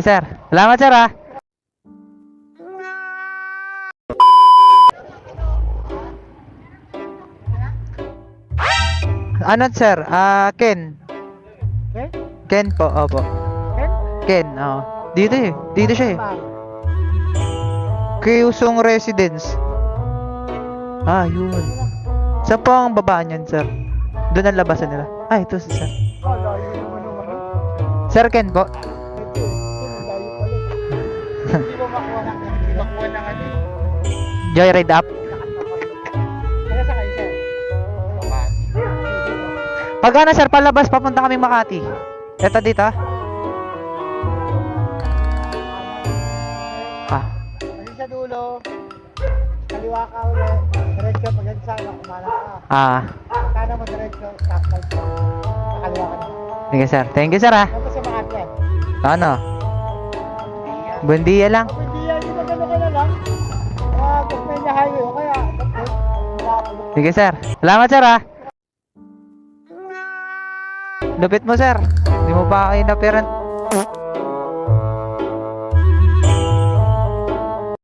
Sir, salamat sir ah. Ano sir? Ken. Okay? Ken po, opo. Ken? Ken, oo. Dito eh. Dito siya eh. Kyusung Residence. Yun. Saan po ang babaan yan, sir? Doon ang labasan nila. Ito si sir. Sir Ken po. Hindi mo makuha ng ano. Joyride up. Kaya sa kayo, sir? Pagana sir, palabas, papunta kaming Makati. Eto dito ah. Kasi sa dulo, kaliwa ka ulit, diretso pag nagsama, kumanan ka. Kanan mo diretso, stop light ka. Kaliwa ka na. Sige sir. Thank you sir ah. Tapos sa Makati yan. Ano? Buendia lang. Kung hindi yan, di ba gano'n ka na lang? Gusto niya highway, o kaya, Sige sir. Salamat sir ah. Lupit mo sir. Hindi mo pa ako inapiran.